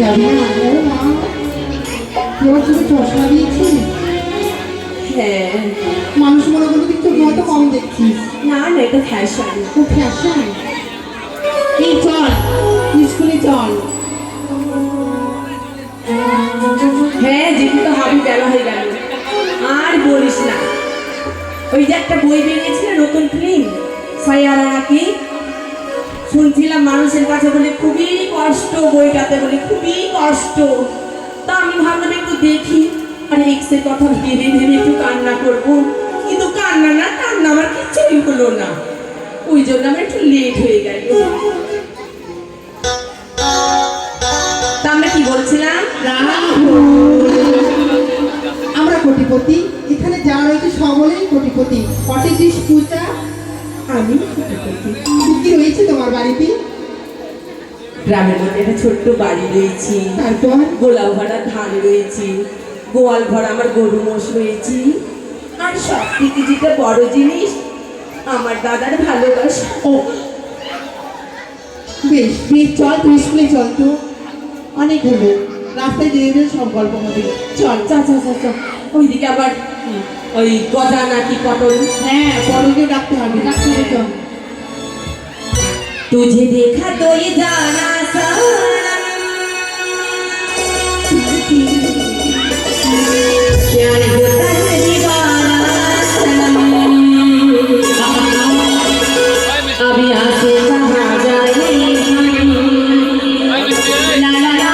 যাবি না? ও মা, এবার তুমি চশমা দিয়েছি। হ্যাঁ, মানুষ মনে করবে কিন্তু তুই হয়তো কম দেখছিস। না না, এটা ফ্যাশন। ও ফ্যাশন। এই চল স্কুলে চল। হ্যাঁ, যেতে তো হবে, বেলা হয়ে গেল। আর বলিস না, ওই যে একটা বই বেরিয়েছিল নতুন ফিল্ম সায়ারা নাকি, শুনছিলাম মানুষের কাছে বলে খুবই কষ্ট, বইটাতে বলে খুবই কষ্ট। তা আমি ভাবলাম একটু দেখি, আর এক্সের কথা ভেবে ভেবে একটু কান্না করবো, কিন্তু কান্না না কান্না আমার কিছুই হলো না। ওই জন্য আমার একটু লেট হয়ে গেল। তা আমরা কি বলছিলাম? আমরা কোটিপতি, এখানে যা রয়েছে সকলেই কোটিপতি। কটেজিস পূজা, আমি কোটিপতি। কি রয়েছে তোমার বাড়িতে? গ্রামের মধ্যে একটা ছোট্ট বাড়ি রয়েছে, তারপর গোলাও ভরা ধান রয়েছে, গোয়াল ভরা আমার গরু মোষ রয়েছে, আর সব থেকে যেটা বড় জিনিস, আমার দাদার ভালোবাসা। ও বেশ বেশ, চল তুই স্কুলে চল তো, অনেক হলো, রাস্তায় যেতে সব গল্প হবে। চল চা চা চা চা, ওইদিকে আবার ওই গজা নাকি পটল। হ্যাঁ, বড়কে ডাকতে হবে, ডাকতে হবে। চল। तुझे देखा तो ये जाना सनम, प्यार होता है दीवाना सनम, अब यहाँ से कहाँ जाए ला ला ला ला ला ला।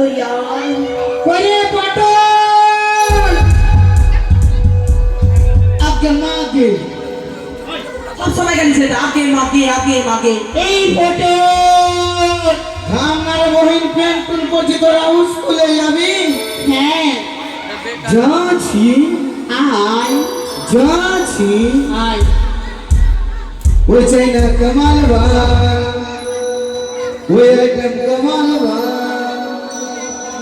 লইয়া করে পটল আগে মাগে সব সময় গেলি সেটা আগে মাগে আগে মাগে এই পটল আমার বহিন পেন্টুল করছি তোরা স্কুলে যাবি হ্যাঁ যাচ্ছি আয় যাচ্ছি আয় वो चाइना कमाल बा वो आइटम कमाल बा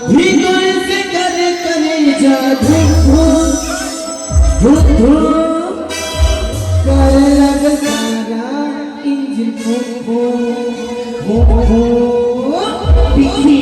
भीतर से करे करे जा धुक धुक करे लग सारा इंजन हो पिछी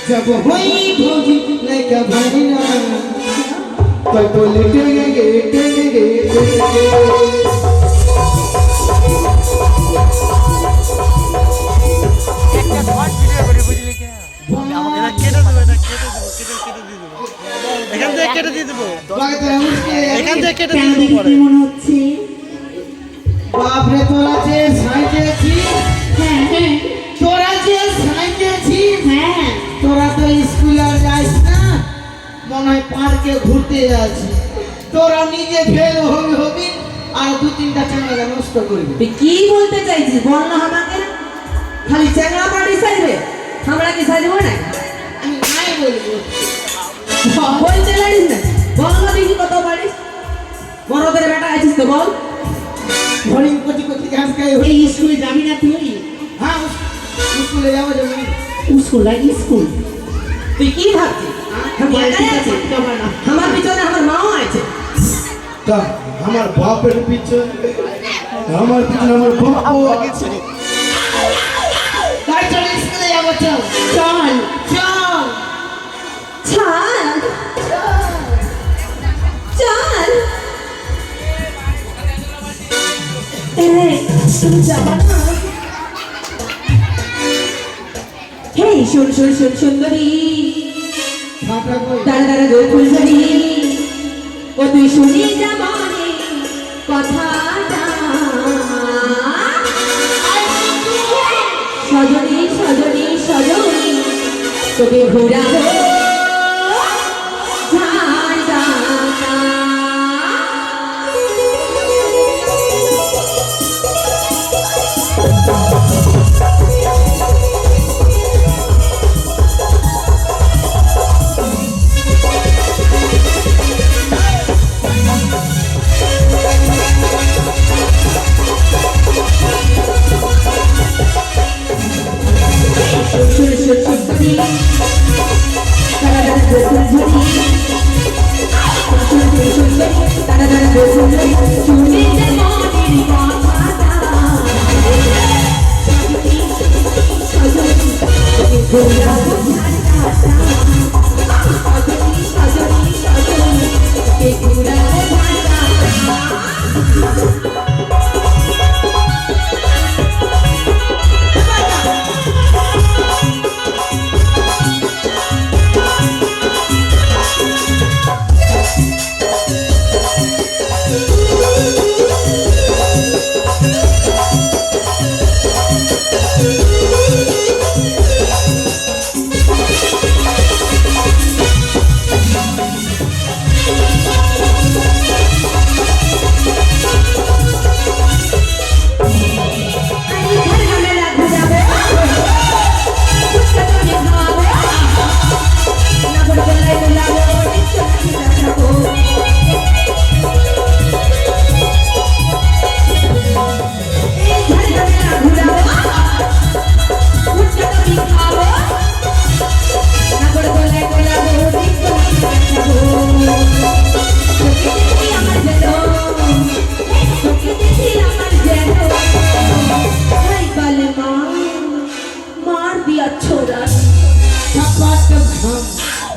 जब होई भोजी लइका भैया तो बोले टेंगे একটা শর্ট ভিডিও করে বুঝলি কি এটা কেটে দেব এটা কেটে দেব এখান থেকে কেটে দিয়ে দেব এখান থেকে কেটে দিয়ে দেব পরে মনে হচ্ছে বাপ রে তোরা যে সাইকেছি হ্যাঁ হ্যাঁ তোরা যে সাইকেছি হ্যাঁ তোরা তো স্কুলে আর যাস না মনে হয় পার্কে ঘুরতে যাচ্ছি তোরা নিজে ফেল হবি আর দু তিনটা চ্যাংড়া নষ্ট করবি তুই কি বলতে চাইছিস বল না আমাকে খালি চ্যাংড়া পাটি সাইবে আমরা কি সাইবো না আমি নাই বলবো বলতে লাগিস না বল না দেখি কত পারিস বড়দের বেটা আছিস তো বল হরিণ কচি কচি ঘাস খাই এই স্কুলে যাবি না তুই হ্যাঁ স্কুলে যাবো স্কুল লাগে স্কুল তুই কি ভাবছিস আমি একাই আছি আমার পিছনে আমার মাও আছে তা আমার বাপের পিছনে আমার বাপও আছে তাই চল স্কুলে যাবো চল চল চল চল তুমি যাবা না হে শোন সুন্দরী ফাটা কই দাঁড়া গো ফুলঝড়ি ও তুই শুনি যাবানে কথাটা সজনী তোকে ঘুরাবো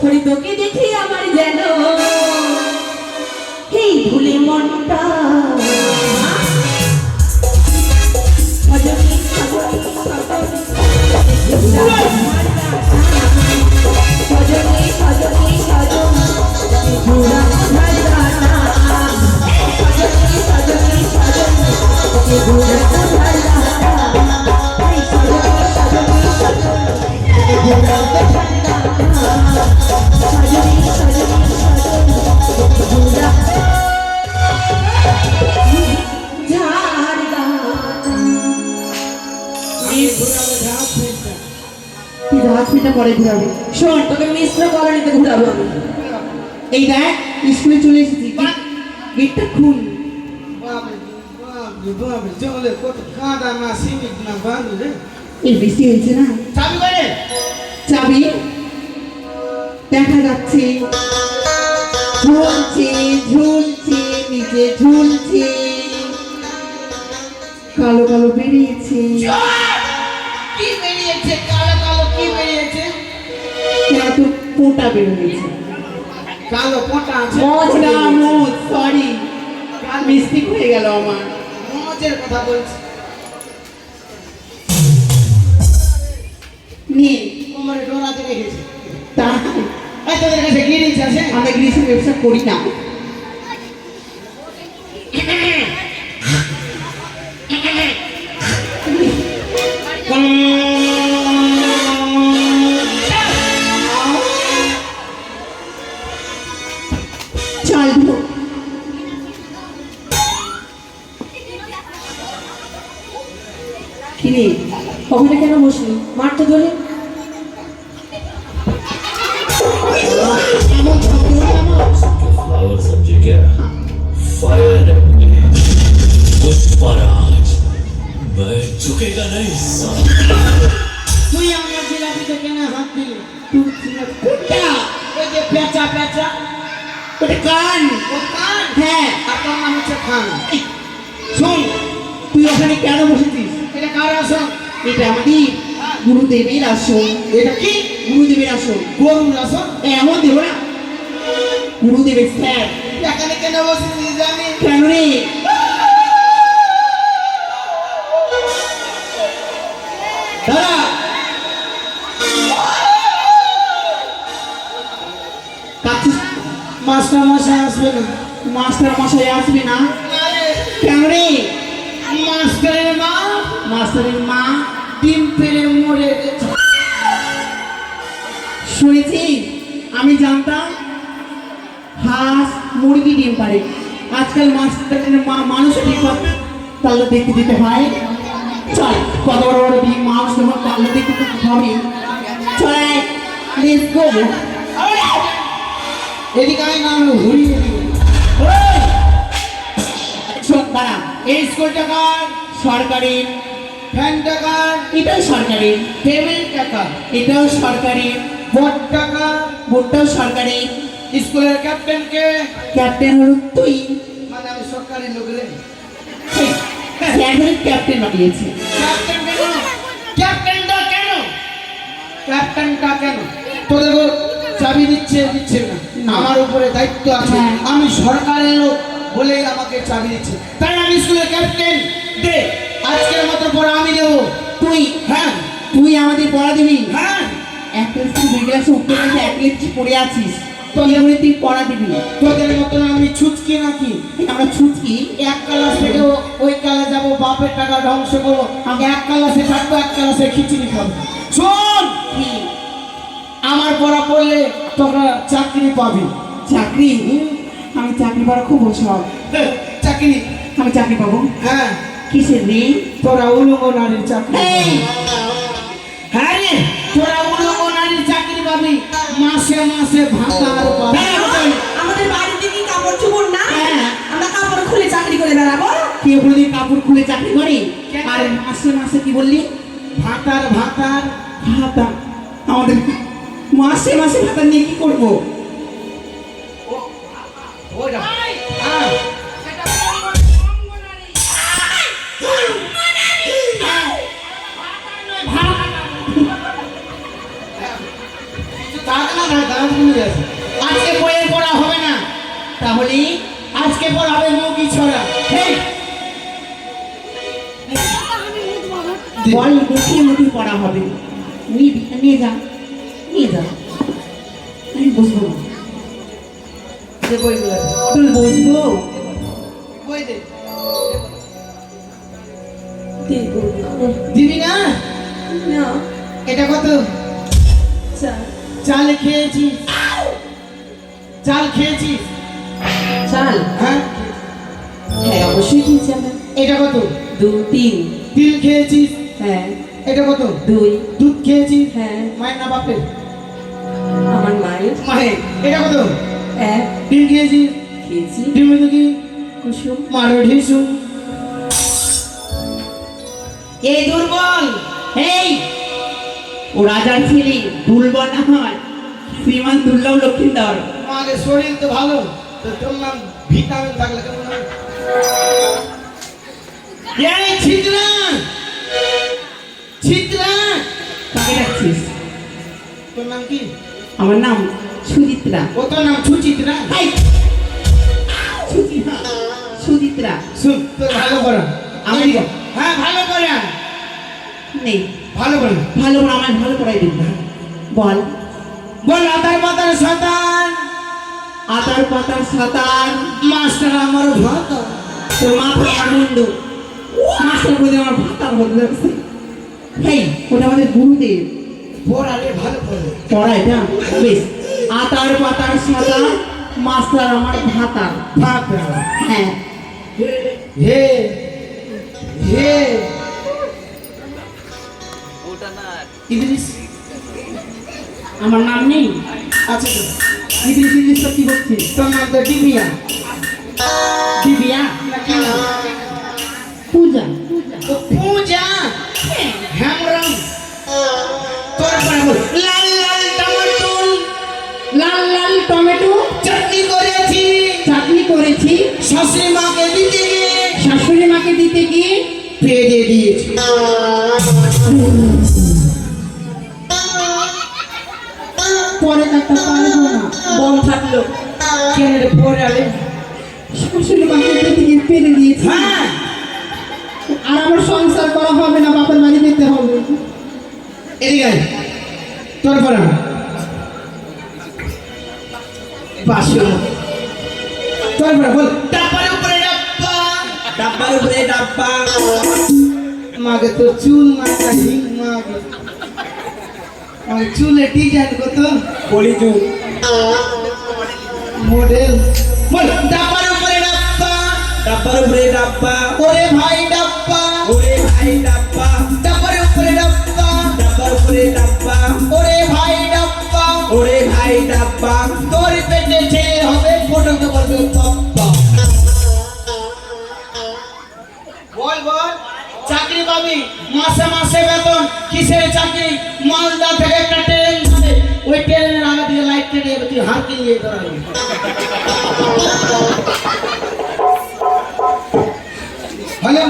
ওরে তোকে দেখি আমার যেন এই ভুলে মনটা সজনী, সজনী, সজনী, সজনী, সজনী, ঘোড়া কোথায় দানা? সজনী, সজনী, সজনী, ঘোড়া কোথায় দানা? এই সজনী, সজনী, সজনী, ঘোড়া কোথায় দানা? সজনী, সজনী, সজনী, ঘোড়া ঝাড় দানা। তুই রাত মিটা পরে ঘুরাবি। শোন, তোকে মিশ্র কলোনিতে ঘুরাবো আমি। এই দেখ, স্কুলে চলে এসেছি, গেটটা খুল। জঙ্গলে কত কাদা না সিমেন্ট না বালু রে। এই বৃষ্টি হয়েছে না, চাবি করে চাবি দেখা যাচ্ছে ঝুলছে ঝুলছে নিচে ঝুলছে, কালো কালো বেরিয়েছে। কি বেরিয়েছে? কালো কালো কি বেরিয়েছে? কেন তোর পোটা বেরিয়েছে? কালো পোটা আছে। মজা মোজ, সরি, মিস্টেক হয়ে গেল আমার। মজের কথা বলছি। নি কোমরে ডোরাতে রেখেছে। তাই এই তোদের কাছে গিরিজ আছে? আমরা গ্রিসের ব্যবসা করি না। চাল ধো। কিরে, কবিটা কেন বসলি? মার তো ধরে। फ्लावर समझे क्या? फायर है मुझे कुछ पर आज मैं झुकेगा नहीं साला। তুই আমার জিলাপিতে কেন হাত দিলি? কোনটা? ওই যে পেঁচা পেঁচা ওটা কান। ও কান। হ্যাঁ, আপনার নাম হচ্ছে খান। শোন, তুই ওখানে কেন বসেছিস? এটা কার আসন? এটা আমাদের গুরুদেবের আসন। এটা কি? গুরুদেবের আসন। গরুর আসন? এমন দেব না, গুরুদেবের স্যার। এখানে কেন বসেছিস জানি? কেন রে? দাদা, কাচ্ছিস? মাস্টার মশাই আসবে না। মাস্টার মশাই আসবে না? আরে, কেন রে? মাস্টারের মা মাস্টারের মা ডিম পেড়ে মরে গেছে। শুনেছি, আমি জানতাম হাঁস মুরগি ডিম পারে, আজকাল মাস্টারের মা মানুষ ডিম পারে, তাহলে দেখতে দিতে হয়। চল, কত বড় বড় ডিম মানুষ যখন তাহলে দেখতে দিতে হবে। চল, লেটস গো। এদিকে আয় না, আমি ঘুরিয়ে দিব। শোন, দাঁড়া, এই স্কুলটা কার? সরকারি, ফ্যানটা কার? এটাও সরকারি, টেবিলটা কার? এটাও সরকারি, বোর্ডটা কার? বোর্ডটাও সরকারি। স্কুলের ক্যাপ্টেনকে? ক্যাপ্টেন হল তুই। মানে আমি সরকারি লোক রে। স্যার ক্যাপ্টেন বানিয়েছে। ক্যাপ্টেন কেন? ক্যাপ্টেনটা কেন? ক্যাপ্টেনটা কেন? তোদের চাবি দিচ্ছে না? আমার উপরে দায়িত্ব আছে, হ্যাঁ। আমি সরকারের লোক বলেই আমাকে চাবি দিচ্ছে, তাই আমি স্কুলের ক্যাপ্টেন। দে, আজকের মতো পড়া আমি দেবো। তুই, হ্যাঁ তুই আমাদের পড়া দিবি? হ্যাঁ। এক ক্লাস থেকে দুই ক্লাসে উঠতে গেছে, এক ক্লাস পড়ে আছিস, তুই আমাদের তুই পড়া দিবি? তোদের মতন আমি ছুটকি নাকি? আমরা ছুটকি? এক ক্লাস থেকে ওই ক্লাস যাবো, বাপের টাকা ধ্বংস করবো, আমি এক ক্লাসে থাকবো, এক ক্লাসে খিচুড়ি খাবো। শোন, কি? আমার পড়া পড়লে তোরা চাকরি পাবি। চাকরি? আমি চাকরি পাওয়ার খুব শখ। চাকরি? আমি চাকরি পাবো? হ্যাঁ। কিসের রে? তোরা উলঙ্গ নারীর চাকরি। এই, হ্যাঁ রে, তোরা উলঙ্গ নারীর চাকরি পাবি, মাসে মাসে ভাতা আর পাবি। আমাদের বাড়িতে কি কাপড় চোপড় না? হ্যাঁ। আমরা কাপড় খুলে চাকরি করে বেড়াবো? কেউ কোনোদিন কাপড় খুলে চাকরি করে? আর মাসে মাসে কি বললি? ভাতার ভাতার ভাতা? আমাদের মাসে মাসে ভাতা নিয়ে কি করবো? ওটা হ্যাঁ। কিছু থাক না, দাঁড়ান কমে গেছে। আজকে বইয়ে পড়া হবে না, তাহলে আজকে পড়া হবে মুখি ছড়া। হেই, বল দেখে মুঠি পড়া হবে। নিয়ে যা, নিয়ে যা। আমি বসবো না। যে বইগুলো আছে। তুই বসবো? বই দে। দেখবো দিবি না? না। এটা কত? চাল। চাল খেয়েছিস? চাল খেয়েছিস? চাল? হ্যাঁ। হ্যাঁ অবশ্যই খেয়েছি আমরা। এটা কত? 2 3। তিল খেয়েছিস? হ্যাঁ। এটা কত? 2। দুধ খেয়েছিস? হ্যাঁ। মায়ের না বাপের? আমার মায়ের। মায়ের। এটা কত? 1। ডিম খেয়েছিস? খেয়েছি। ডিমে তো কি? কুসুম। মারো ঢিসু। এই দুর্বল, এই ও রাজার ছেলে, দুর্বল না হয়। শ্রীমান দুর্লভ লক্ষ্মীন্দর। আমাদের শরীর তো ভালো, তো তোর নাম ভিটামিন থাকলে কেমন হয়? এই ছিদ্রা, ছিদ্রা, কাকে ডাকছিস? তোর নাম কি? আমার নাম সুচিত্রা। ও তোর নাম সুচিত্রা? এই! সুচিত্রা। সুচিত্রা। শুন, তোর ভালো করা আমি দিব। হ্যাঁ ভালো করা, নেই। ভালো করা। ভালো করে আমায় ভালো করাই দিন। বল। বল আতার পাতার শতান, আতার পাতার সাতার। মাস্টার আমার ভাত। তোর মাথা আনন্দ। মাস্টার বলে আমার ভাতার হতে যাচ্ছে। হেই, ওটা আমাদের গুরুদেব পড়ালে ভালো করে। পড়ায় না? বেশ। আতার পাতার সাতার, মাস্টার আমার ভাতার। ভাত। হ্যাঁ। হে হে ইদ্রিস, আমার নাম নেই। আছে তো? ইদ্রিস ইদ্রিস তো কি বলছিস? তোর নাম তো ডিবিয়া। দিবিয়া? না কি নাম? পূজা। তো পূজা হেমরম। তোর পরে বল লাল লাল টমেটো লাল লাল টমেটো চাটনি করেছি, চাটনি করেছি। শাশুড়ি মাকে দিতে গিয়ে শাশুড়ি মাকে দিতে গিয়ে পেড়ে দিয়েছি। পরে একটা পারবো না, বল থাকলো। কেন রে পরে আলে? শাশুড়ি মাকে দিতে গিয়ে পেরে দিয়েছি। হ্যাঁ, আর আমার সংসার করা হবে না, বাপের বাড়ি যেতে হবে। এদিকে আয়। তোর পরে পাশে তোর পরে বল ডাব্বার উপরে ডাব্বা, ডাব্বার উপরে ডাব্বা। মাকে তো চুল মাথা হিং মাকে আমার চুলে ডিজাইন কত বলি চুল। মডেল। বল ডাব্বার উপরে ডাব্বা, ডাব্বার উপরে ডাব্বা। ওরে ভাই ডাব্বা, ওরে ভাই ডাব্বা। ডাব্বার উপরে ডাব্বা, ডাব্বার উপরে ডাব্বা। ওরে ভাই ডাব্বা, ওরে ভাই ডাব্বা। তোর পেটে ছেলে হবে ফটোকে বলবে পাপ্পা। বল বল, চাকরি পাবি মাসে মাসে বেতন। কিসের চাকরি? মালদা থেকে একটা ট্রেন যাবে, ওই ট্রেনের আগে দিয়ে লাইট কেটে যাবে, তুই হাত দিয়ে ধরাবি। হ্যালো,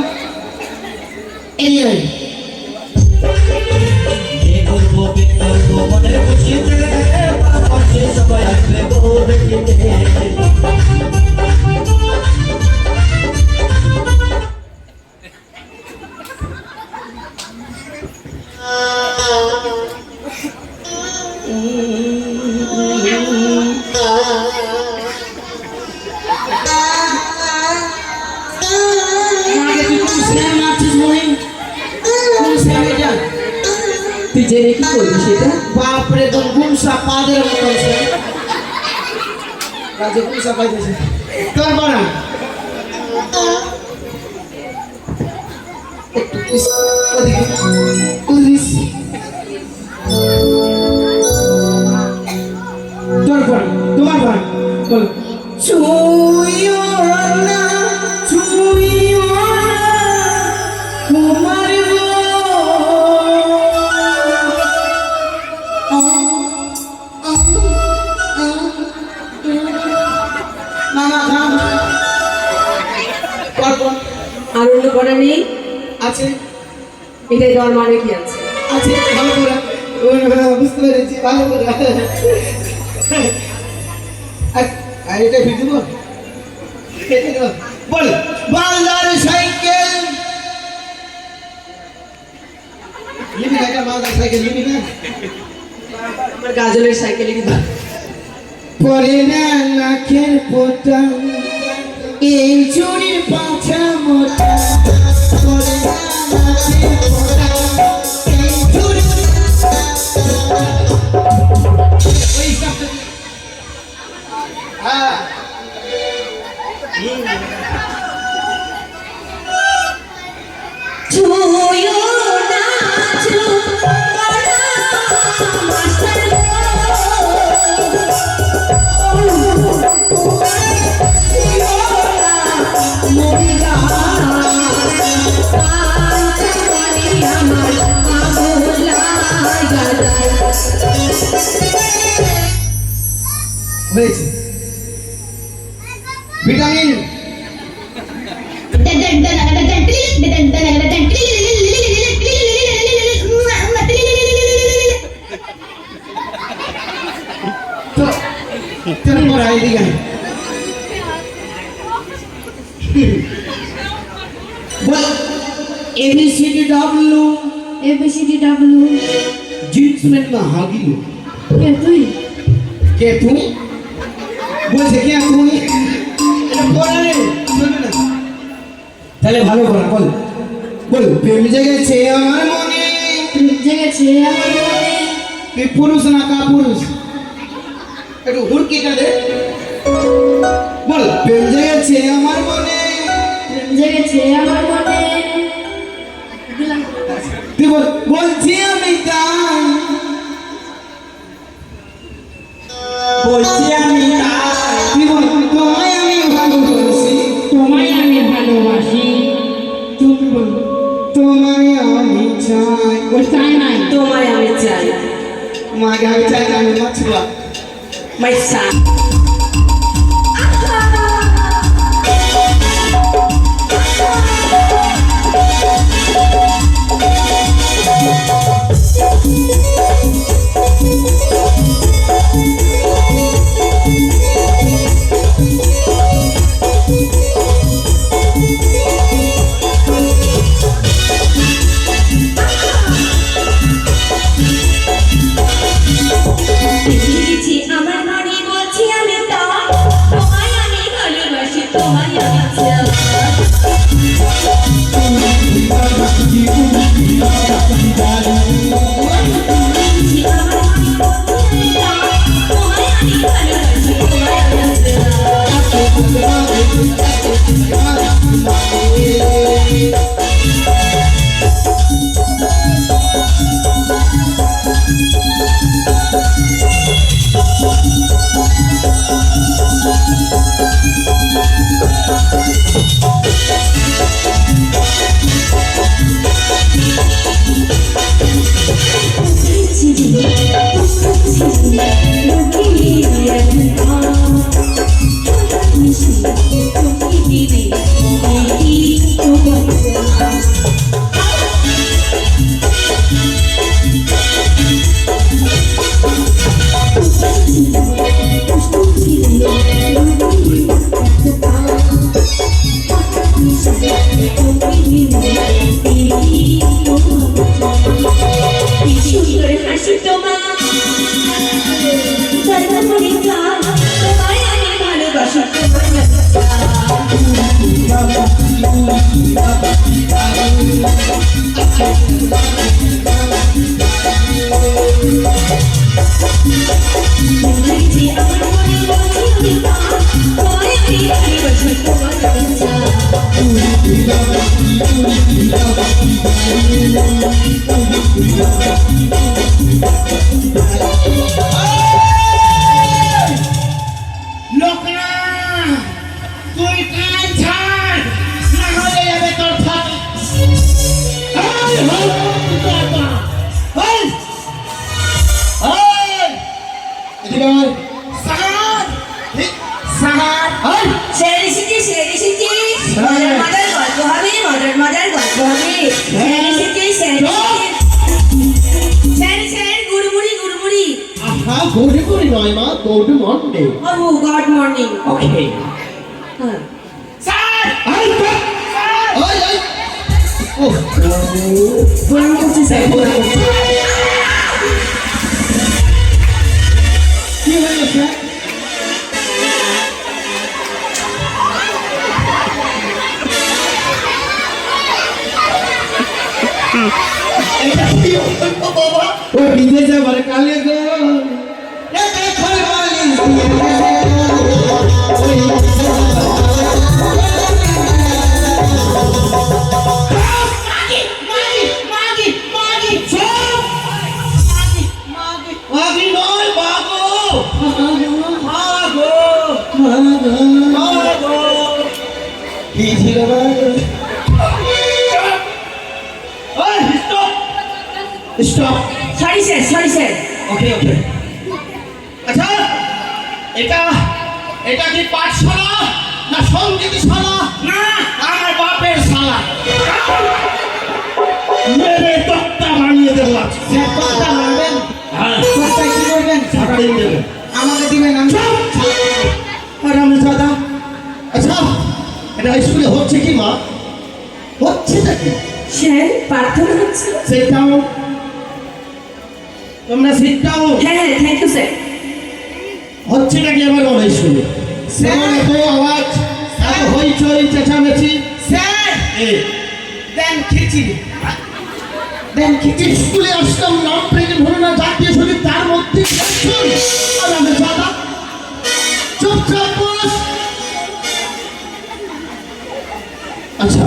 এই ये করবো বে করবো মনে খুশিতে পাশে সবাই আসবে গো দেখিতে আমাকে তুই কোন স্যার মারছিস মনে? কোন স্যার এটা? তুই জেনে কি করবি সেটা? বাপরে, তোর গুমসা পাদের মতন স্যার। কাজে গুমসা পাইতেছে। তোর বড়া একটু ওদিকে উদিস। তোর বড়া, তোমার বড়া বল। ছুঁইও না, ছুঁইও না তোমার মামা খাম পরপর আর অন্য করা নেই? আছে এটাই দেওয়ার মানে কি আছে? আছে ভালো করে বুঝতে পেরেছি, ভালো করে আর এটা ফিরে দেবো বল মালদার সাইকেল লিবি না এটা মালদার সাইকেল লিবি না আমার গাজলের সাইকেলে কি পরে না নাকের পোতা এই চুরির পাছা মোটা পরে না নাকের পোতা এই চুরি ওই শব্দ হ্যাঁ ছুঁয়ো না ছুঁয়ো না মাস্টার মরিগা পাঁচমানি আমার আবুলা গালায় হয়েছে ভিটামিন তো তেরা পড়াই দিগা বল এবিসিডি ডাব্লিউ ABCDW জিন্সম্যান না হাগিলো কে তুই কে তুমি বলছে কে তুমি এটা পড়া রে শুনবে না তাহলে ভালো করে বল বল প্রেম জেগেছে আমার মনে জেগেছে আমার মনে তুই পুরুষ না কা পুরুষ একটু হুড়কিটা দে বল প্রেম জেগেছে আমার মনে জেগেছে আমার মনে তুই বল বলছি আমি তাই বলছি আমি তাই তুই বল তোমায় আমি ভালোবাসি তোমায় আমি ভালোবাসি তুমি বল তোমায় আমি চাই ও চাই নাই তোমায় আমি চাই মাকে আমি চাই না আমি মাছুয়া মাইসা আমার মনে বলছি আমি তা তোমায় আমি ভালোবাসি তোমায় আমি চাই গুড মর্নিং নয় মা, গুড মর্নিং। ও গুড মর্নিং। ওকে হ্যাঁ স্যার, আই ওই ওই ও প্রণাম করছি স্যার। কি হলো স্যার? এটা কি হলো বাবা? ও বিদেশ যাবার কালে গো এ দেখো বলি stop. Sorry sir, sorry sir. Okay okay আচ্ছা, এটা এটা কি পাঠশালা না সঙ্গীতশালা? না, আমার বাপের শালা। মেরে তক্তা বানিয়ে দেবো আজকে। স্যার তক্তা মারবেন? হ্যাঁ। তক্তা কি করবেন? ছাড়িয়ে দেবেন। আমাকে দিবেন আমি। আর আমি দাদা। আচ্ছা, এটা স্কুলে হচ্ছে কি মা? হচ্ছে নাকি? স্যার প্রার্থনা হচ্ছে। সেটাও তোমরা সিটটাও হ্যাঁ হ্যাঁ, থ্যাংক ইউ স্যার। হচ্ছে নাকি আমার বলো স্কুলে? স্যার এত আওয়াজ, এত হইচই চেঁচামেচি। স্যার দেন খিচুড়ি, দেন খিচুড়ি। স্কুলে আসলাম নাম প্রেজে ধরে না জাতীয় সঙ্গীত, তার মধ্যে আর আমি দাদা চুপচাপ বস। আচ্ছা,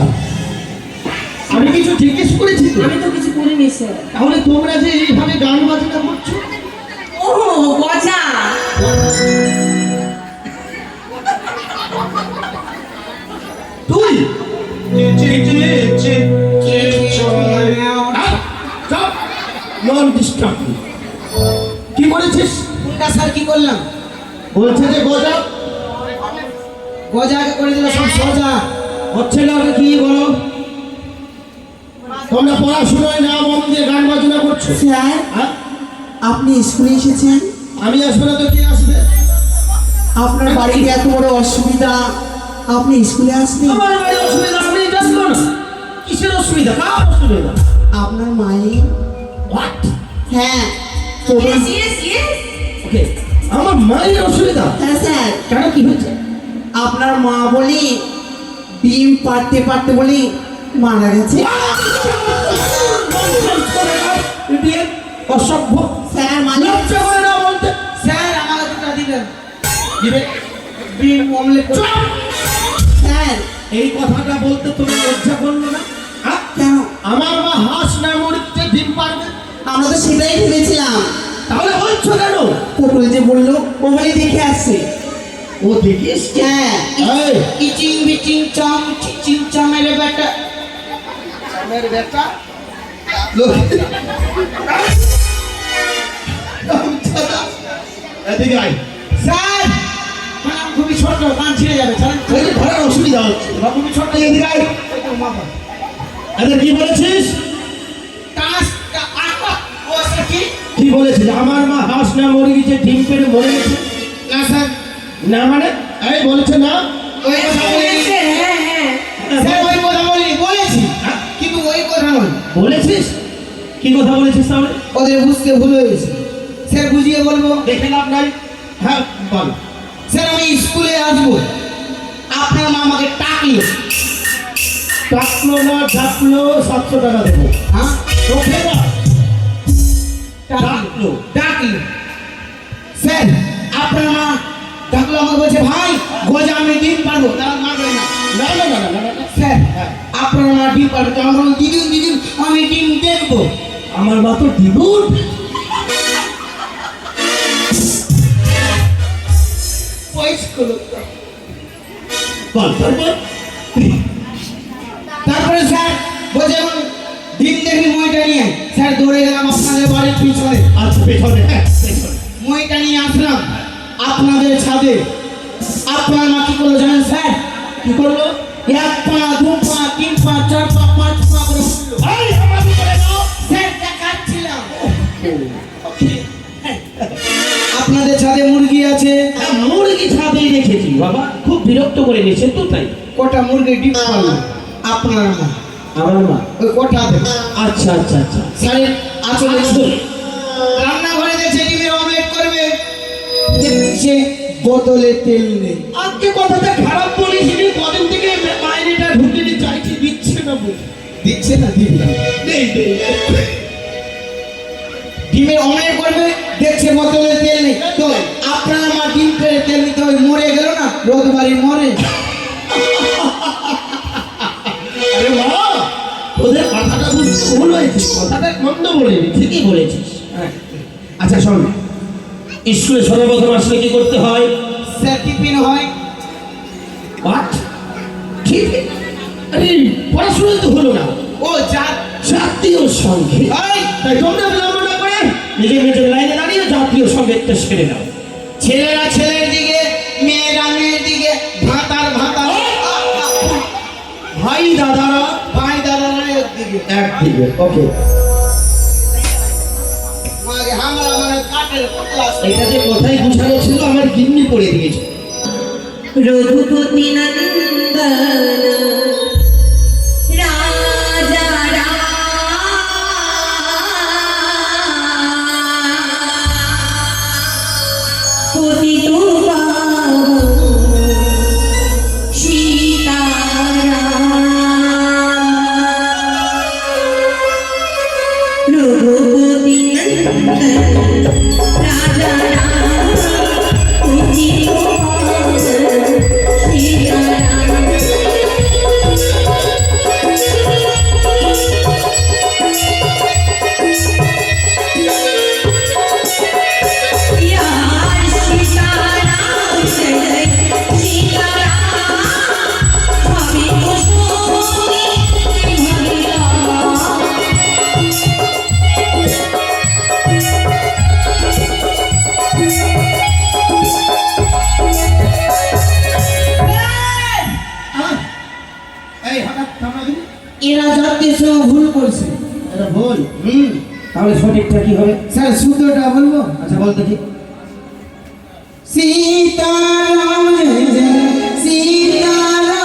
আমি কিছু জিজ্ঞেস করেছি তো? আমি তো কিছু করিনি স্যার। তাহলে তোমরা যে এইভাবে গান বাজনা করছো? ও গজা। তুই নন ডিস্টার্ব। কি বলেছিস? স্যার কি করলাম? বলছে যে গজা গজাকে করে দিল সব সজা হচ্ছে না। কি বলো? তোমরা পড়াশোনায় না মন দিয়ে গান বাজনা করছো? স্যার হ্যাঁ, আপনি স্কুলে এসেছেন, আমি আসবো না তো কে আসবে? আপনার বাড়িতে এত বড় অসুবিধা, আপনি স্কুলে আসবেন? আমার বাড়ি অসুবিধা আমি জানবো না। কিসের অসুবিধা? কার অসুবিধা? আপনার মায়ের। হোয়াট? হ্যাঁ ইয়েস ইয়েস ইয়েস। ওকে, আমার মায়ের অসুবিধা? হ্যাঁ স্যার, কেন কি হয়েছে? আপনার মা বলি ডিম পাড়তে পাড়তে বলি মারা গেছে। অসভ্য। স্যার মানে লজ্জা করে না বলতে? স্যার আমাকে দুটা দিবেন। দিবে? ডিম অমলেট। স্যার এই কথাটা বলতে তুমি লজ্জা করলো না? হ্যাঁ? কেন? আমার মা হাঁস না মুরগিতে ডিম পারবে? আমরা তো সেটাই ভেবেছিলাম। তাহলে বলছো কেন? পটল যে বললো ও বলে দেখে আসছে। ও দেখিস? হ্যাঁ এই ইচিং বিচিং চম চিচিং চমের বেটা, চমের বেটা লোক এদিকে আয়। স্যার কান খুবই ছোট, কান ছিঁড়ে যাবে। ধরার অসুবিধা হচ্ছে। খুবই ছোট, এদিকে আয়। এদের কি বলেছিস? কি বলেছিস? আমার মা হাঁস না মুরগিতে ডিম পেড়ে মরে গেছে? না স্যার। না মানে? এই বলেছে না? ওই কথা বলিনি। হ্যাঁ হ্যাঁ স্যার ওই কথা বলিনি, বলেছি কিন্তু ওই কথা নয়। বলেছিস? কি কথা বলেছিস তাহলে? ওদের বুঝতে ভুল হয়েছে। স্যার বুঝিয়ে বলবো? দেখে লাভ নাই। হ্যাঁ বল। স্যার আমি স্কুলে আসবো, আপনার মা আমাকে টাকলো। টাকলো না ডাকলো 700 টাকা দেবো। হ্যাঁ ওকে না, ডাকলো ডাকলো। স্যার আপনার মা ডাকলো, আমাকে বলছে ভাই গজা আমি ডিম পারবো। তারা মারবে না। না না না না না স্যার, আপনার মা ডিম পারবে তো আমার দিদিন দিদিন আমি ডিম দেখবো। আমার মা তো ডিবুট। তারপরে স্যার বলছে এখন ডিম দেখি মইটা নিয়ে। স্যার দৌড়ে গেলাম আপনাদের বাড়ির পিছনে। আচ্ছা পেছনে? হ্যাঁ পেছনে। মইটা নিয়ে আসলাম আপনাদের ছাদে। আপনার মা কি করলো জানেন স্যার? কি করলো? 1 পা 2 পা 3 পা 4 পা 5 পা করে উঠলো। স্যার দেখাচ্ছিলাম। আছে। মুরগি ছাদেই রেখেছি বাবা, খুব বিরক্ত করে নিয়েছে তো তাই। কটা মুরগি ডিম পারলাম আপনার মা আমার মা, ওই কটা দেবে আচ্ছা আচ্ছা আচ্ছা। শাড়ির আঁচলে আসলে রান্নাঘরে দেখছে ডিমের অমলেট করবে, দেখছে বোতলে তেল নেই। আজকে কথাটা খারাপ বলিস নি, কদিন থেকে মাইনেটা ঢুকে নি চাইছি, দিচ্ছে না বলে। দিচ্ছে না দিন না। নেই নেই ডিমের অমলেট করবে, দেখছে বোতলে তেল নেই। তো আপনার মা ডিম ফেলে তেল নিতে হবে, মরে গেল না, রোগবাড়ি মরে। আরে মা, ওদের কথাটা বুঝতে ভুল হয়েছে, কথাটা মন্দ বলেনি, ঠিকই বলেছিস। হ্যাঁ। আচ্ছা শোন, স্কুলে সর্বপ্রথম আসলে কি করতে হয়? স্যার টিফিন হয়। পাঠ ঠিক, আরে পড়াশোনা তো হলো না, ও জাত জাতীয় সঙ্গীত। এই, তাই তোমরা বিলম্ব না করে নিজের নিজের লাইনে দাঁড়িয়ে জাতীয় সঙ্গীতটা সেরে নাও। ছেলেরা ছেলের দিকে, মেয়েরা মেয়ের দিকে, ভাতার ভাতার, ভাই দাদারা ভাই দাদারা একদিকে। একদিকে, ওকে। মাগে হামলা মানে কাটের পুতলা। এটা যে কোথায় গুছানো ছিল আমার গিন্নি করে দিয়েছে। রঘুপতি নন্দন রাজা রাম, পতিত পাবন সীতারাম। রঘুপতি নন্দন রাজা রাম, পতিত পাবন সীতারাম। यार सीताराम जय सीताराम, भाभी को सोनी भगिया। এই হঠাৎ থামা দিলি? এরা জাতীয় সঙ্গে ভুল করছে। এটা ভুল। তাহলে সঠিকটা কি হবে? স্যার শুদ্ধটা বলবো। আচ্ছা বল দেখি। सीताराम जय जय सीताराम,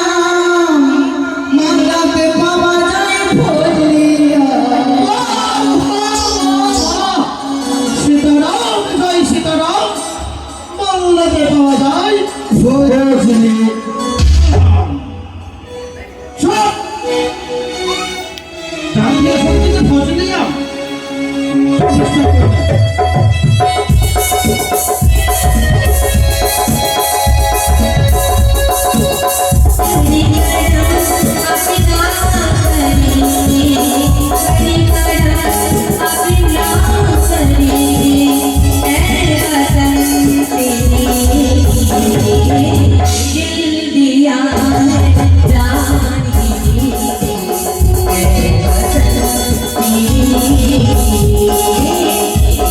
मांगते बाबा जय भोजलिया। সীতারাম জয় সীতারাম, মোল্লাকে পাওয়া যায় ভোজলি। সব জাতীয় সঙ্গীতে ফজলিয়াম। চেষ্টা করবে।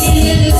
दिल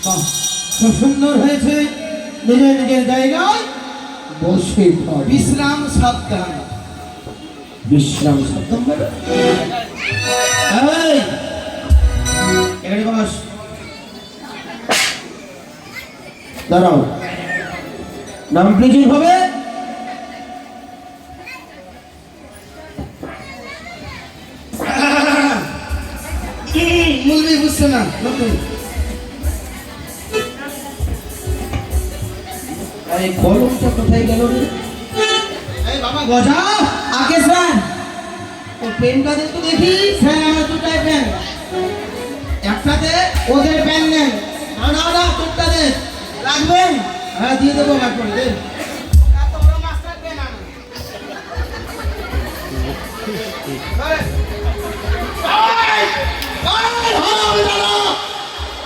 বাহ, খুব সুন্দর হয়েছে। নিজের নিজের জায়গায় বসে পড়। বিশ্রাম সাবধান। বিশ্রাম সাবধান বলে? এই, এখানে বস। দাঁড়াও, নাম প্লিজিং হবে। মুলবি বুঝছে না নতুন। এই কলমটা কোথায় গেল রে? এই বাবা গজা, আগে স্যার। ও পেনটা দে তো দেখি। স্যার আমার দুটাই পেন। একটাতে ওদের পেন নেন। না না না, তোরটা দে। রাখবেন? হ্যাঁ দিয়ে দেবো, বাদ করে দে।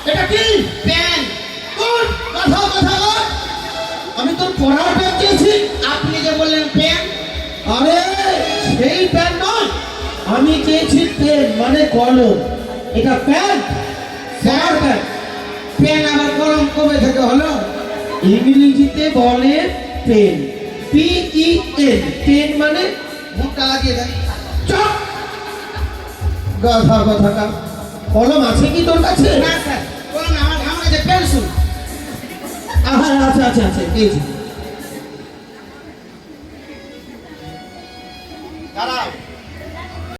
এটা কি পেন। তোর কথা কথা বল। আমি তোর পড়ার পেন চেয়েছি। আপনি যে বললেন পেন। আরে সেই পেন নয়, আমি চেয়েছি পেন মানে কলম। এটা পেন, পড়ার পেন। পেন আবার কলম কবে থেকে হলো? ইংরেজিতে বলে পেন, PEN। পেন মানে মুখটা লাগিয়ে দেন। চপ। গাধা গাধা। কলম আছে কি তোর কাছে? না স্যার, কলম আমার কাছে পেন্সিল। আচ্ছা আচ্ছা আচ্ছা, পেয়েছি।